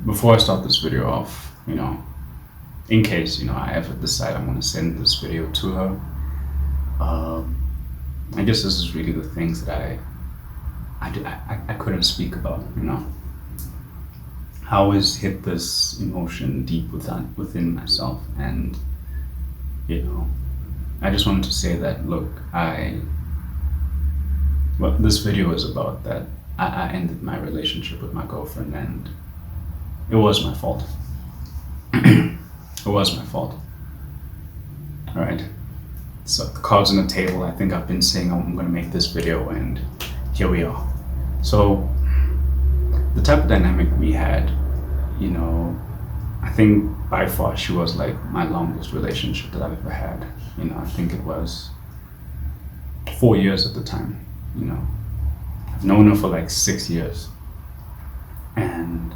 before I start this video off, in case, I ever decide I'm going to send this video to her, um, I guess this is really the things that I couldn't speak about, I always hit this emotion deep within myself. And, I just wanted to say that, look, what this video is about that I ended my relationship with my girlfriend, and it was my fault. It was my fault. All right. So the cards on the table. I think I've been saying I'm going to make this video, and here we are. So the type of dynamic we had, I think by far she was like my longest relationship that I've ever had. I think it was 4 years at the time. I've known her for like 6 years, and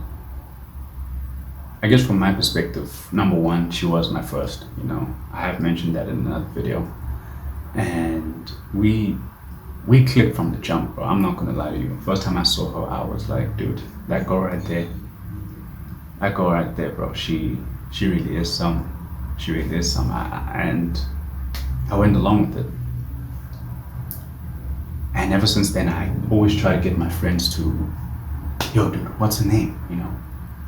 I guess from my perspective, number one, she was my first. I have mentioned that in another video, and we clicked from the jump, bro. I'm not gonna lie to you. First time I saw her, I was like, dude, that girl right there, bro. She really is some. She really is some. And I went along with it. And ever since then, I always try to get my friends to, yo, dude, what's her name?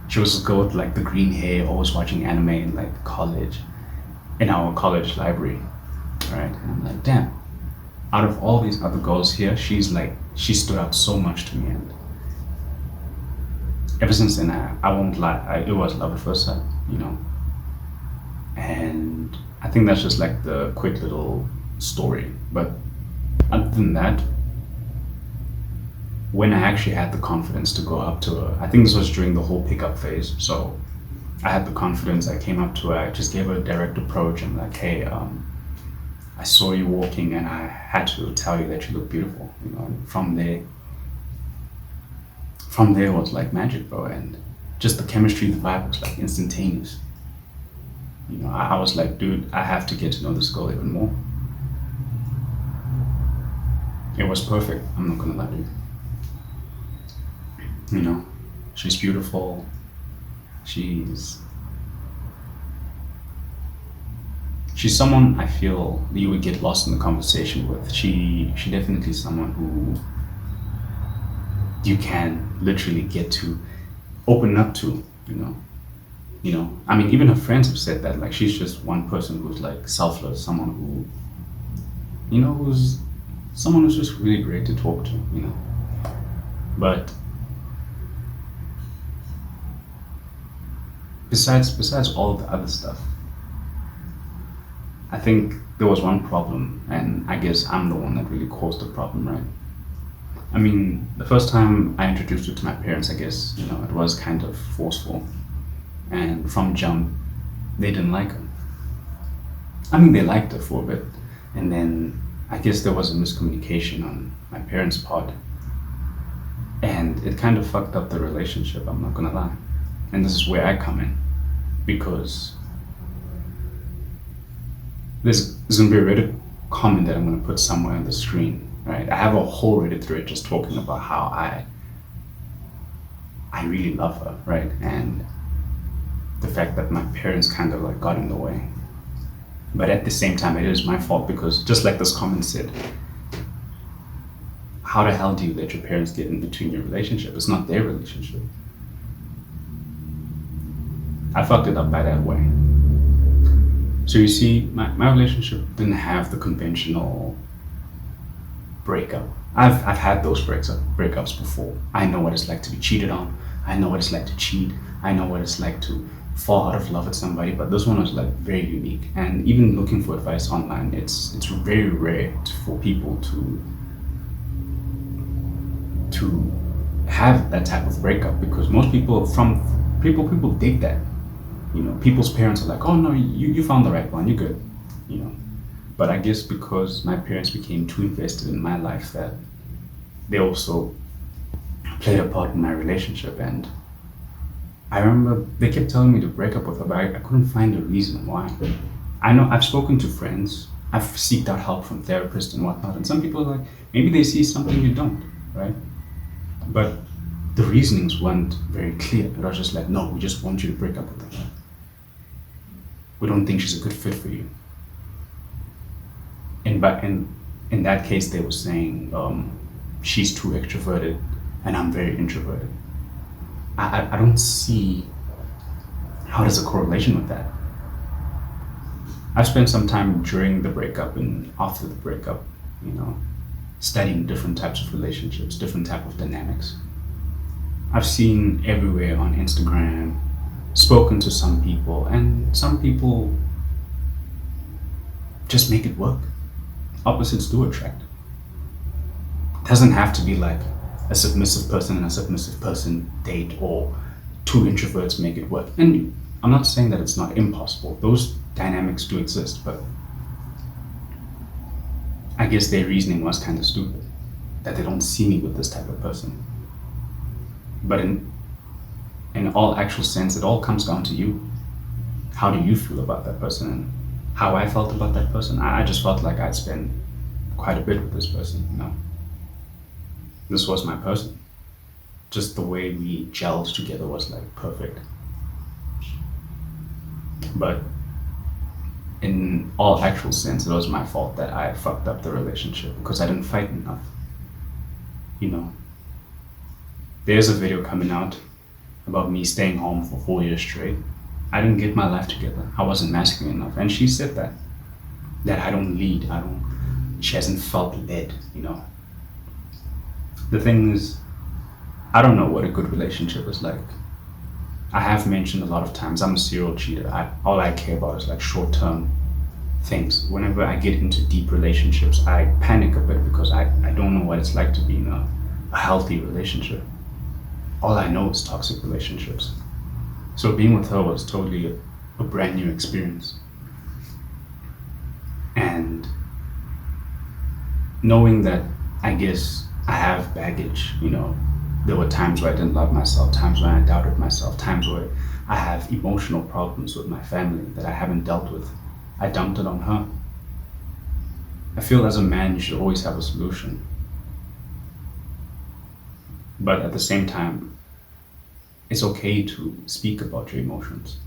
She was a girl with like the green hair, always watching anime in like college, in our college library, right? And I'm like, damn, out of all these other girls here, she stood out so much to me. And ever since then, I won't lie, it was love at first sight, And I think that's just like the quick little story. But other than that, when I actually had the confidence to go up to her, I think this was during the whole pickup phase. So I had the confidence, I came up to her, I just gave her a direct approach and like, hey, I saw you walking and I had to tell you that you look beautiful, and from there it was like magic, bro. And just the chemistry, the vibe was like instantaneous. I was like, dude, I have to get to know this girl even more. It was perfect, I'm not gonna lie to you. She's beautiful. She's someone I feel you would get lost in the conversation with. She definitely is someone who you can literally get to open up to, I mean, even her friends have said that, like, she's just one person who's like selfless, someone who's just really great to talk to, But besides all the other stuff, I think there was one problem, and I guess I'm the one that really caused the problem, right? I mean, the first time I introduced her to my parents, I guess, it was kind of forceful. And from jump, they didn't like her. I mean, they liked her for a bit, and then I guess there was a miscommunication on my parents' part. And it kind of fucked up the relationship, I'm not gonna lie. And this is where I come in, because there's gonna be a Reddit comment that I'm gonna put somewhere on the screen, right? I have a whole Reddit thread just talking about how I really love her, right? And the fact that my parents kind of like got in the way. But at the same time, it is my fault, because just like this comment said, how the hell do you let your parents get in between your relationship? It's not their relationship. I fucked it up by that way. So you see, my relationship didn't have the conventional breakup. I've had those breakups before. I know what it's like to be cheated on. I know what it's like to cheat. I know what it's like to fall out of love with somebody. But this one was like very unique. And even looking for advice online, it's very rare for people to have that type of breakup, because most people people dig that. People's parents are like, oh no, you found the right one, you're good. But I guess because my parents became too invested in my life, that they also played a part in my relationship. And I remember they kept telling me to break up with her, but I couldn't find a reason why. I know I've spoken to friends, I've sought out help from therapists and whatnot, and some people are like, maybe they see something you don't, right? But the reasonings weren't very clear. It was just like, no, we just want you to break up with her. We don't think she's a good fit for you. And but in that case, they were saying she's too extroverted and I'm very introverted. I don't see how there's a correlation with that. I've spent some time during the breakup and after the breakup, studying different types of relationships, different type of dynamics. I've seen everywhere on Instagram, spoken to some people, and some people just make it work. Opposites do attract. It doesn't have to be like a submissive person and a submissive person date, or two introverts make it work. And I'm not saying that it's not impossible. Those dynamics do exist, but I guess their reasoning was kind of stupid, that they don't see me with this type of person. But in all actual sense, it all comes down to you. How do you feel about that person? And how I felt about that person, I just felt like I'd spent quite a bit with this person, This was my person. Just the way we gelled together was like perfect. But in all actual sense, it was my fault that I fucked up the relationship because I didn't fight enough. There's a video coming out about me staying home for 4 years straight. I didn't get my life together. I wasn't masculine enough. And she said that I don't lead. She hasn't felt led, The thing is, I don't know what a good relationship is like. I have mentioned a lot of times, I'm a serial cheater. All I care about is like short-term things. Whenever I get into deep relationships, I panic a bit because I don't know what it's like to be in a healthy relationship. All I know is toxic relationships. So being with her was totally a brand new experience. And knowing that, I guess, I have baggage, There were times where I didn't love myself, times when I doubted myself, times where I have emotional problems with my family that I haven't dealt with. I dumped it on her. I feel as a man, you should always have a solution. But at the same time, it's okay to speak about your emotions.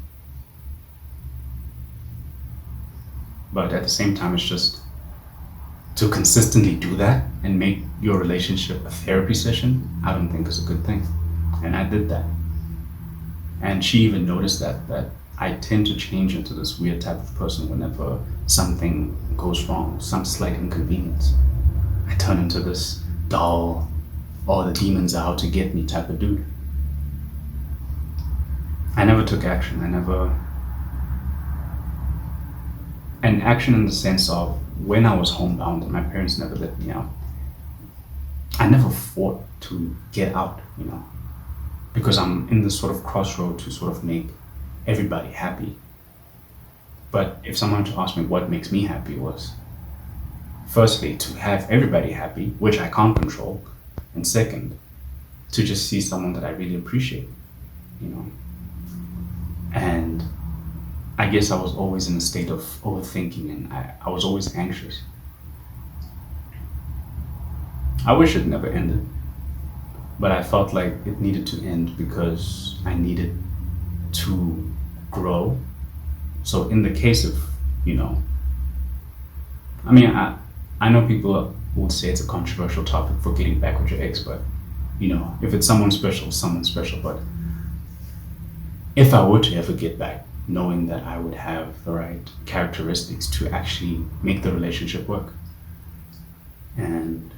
But at the same time, it's just to consistently do that and make your relationship a therapy session, I don't think is a good thing. And I did that. And she even noticed that I tend to change into this weird type of person whenever something goes wrong, some slight inconvenience. I turn into this dull, all the demons are out to get me type of dude. I never took action. And action in the sense of when I was homebound and my parents never let me out, I never fought to get out, because I'm in this sort of crossroad to sort of make everybody happy. But if someone were to ask me what makes me happy was, firstly, to have everybody happy, which I can't control, and second, to just see someone that I really appreciate, And I guess I was always in a state of overthinking, and I was always anxious. I wish it never ended, but I felt like it needed to end because I needed to grow. So in the case of, I know people would say it's a controversial topic for getting back with your ex, but if it's someone special, someone special. But if I were to ever get back, knowing that I would have the right characteristics to actually make the relationship work. And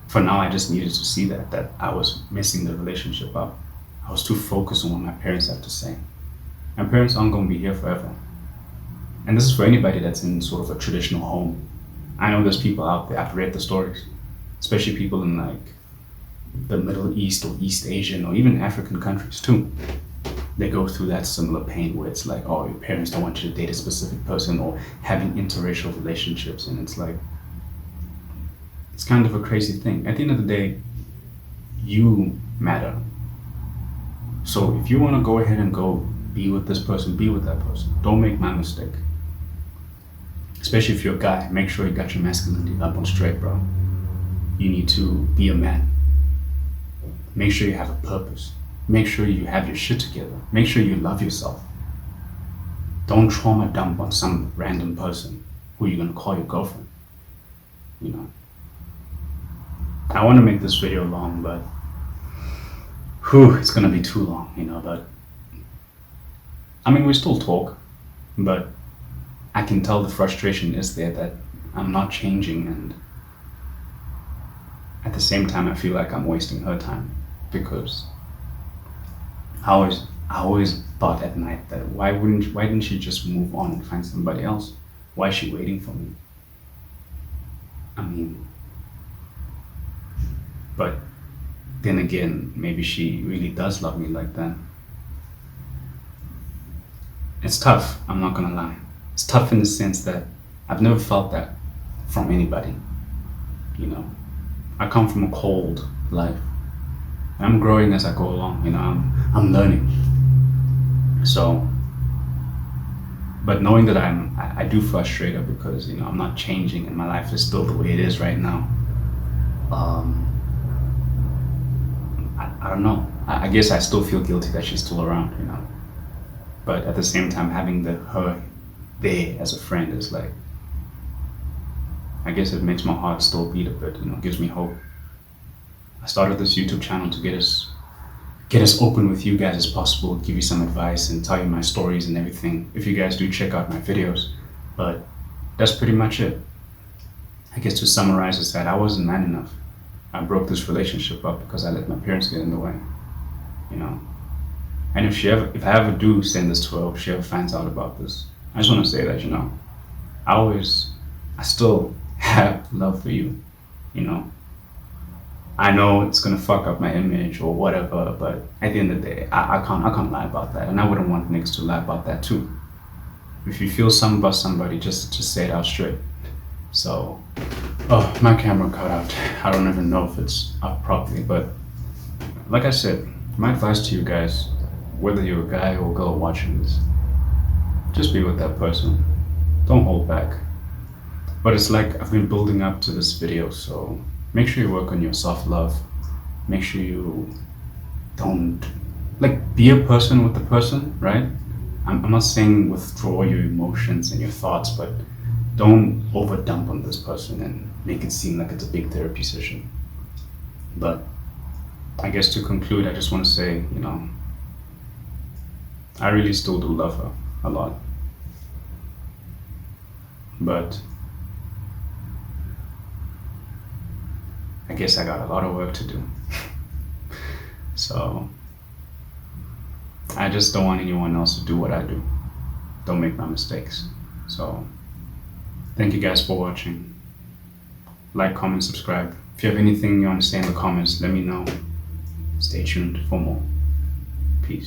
for now, I just needed to see that I was messing the relationship up. I was too focused on what my parents had to say. My parents aren't going to be here forever. And this is for anybody that's in sort of a traditional home. I know there's people out there, I've read the stories, especially people in like the Middle East or East Asian or even African countries too. They go through that similar pain where it's like, oh, your parents don't want you to date a specific person, or having interracial relationships. And it's like, it's kind of a crazy thing. At the end of the day, you matter. So if you want to go ahead and go be with this person, be with that person. Don't make my mistake. Especially if you're a guy, make sure you got your masculinity up on straight, bro. you need to be a man. Make sure you have a purpose. Make sure you have your shit together. Make sure you love yourself. Don't trauma dump on some random person who you're gonna call your girlfriend. You know. I want to make this video long, but it's gonna be too long, you know. But I mean, we still talk, but I can tell the frustration is there that I'm not changing, and at the same time, I feel like I'm wasting her time because I always thought at night that why didn't she just move on and find somebody else? Why is she waiting for me? I mean, but then again, maybe she really does love me like that. It's tough, I'm not gonna lie. It's tough in the sense that I've never felt that from anybody. You know, I come from a cold life. I'm growing as I go along, you know, I'm learning. So, but knowing that I do frustrate her because, you know, I'm not changing and my life is still the way it is right now. I don't know. I guess I still feel guilty that she's still around, you know. But at the same time, having her there as a friend is like, I guess it makes my heart still beat a bit, you know, gives me hope. I started this YouTube channel to get as open with you guys as possible, give you some advice and tell you my stories and everything, if you guys do check out my videos. But that's pretty much it. I guess to summarize is that I wasn't man enough. I broke this relationship up because I let my parents get in the way, you know. And if I ever do send this to her, if she ever finds out about this, I just want to say that, you know, I still have love for you, you know. I know it's gonna fuck up my image or whatever, but at the end of the day, I can't lie about that, and I wouldn't want niggas to lie about that too. If you feel something about somebody, just say it out straight. So, oh, my camera cut out. I don't even know if it's up properly, but like I said, my advice to you guys, whether you're a guy or a girl watching this, just be with that person. Don't hold back. But it's like I've been building up to this video, so make sure you work on your self-love. Make sure you don't, like, be a person with the person, right? I'm not saying withdraw your emotions and your thoughts, but don't overdump on this person and make it seem like it's a big therapy session. But I guess to conclude, I just want to say, you know, I really still do love her a lot. But I guess I got a lot of work to do. So I just don't want anyone else to do what I do. Don't make my mistakes. So thank you guys for watching. Like, comment, subscribe. If you have anything you want to say in the comments, let me know. Stay tuned for more.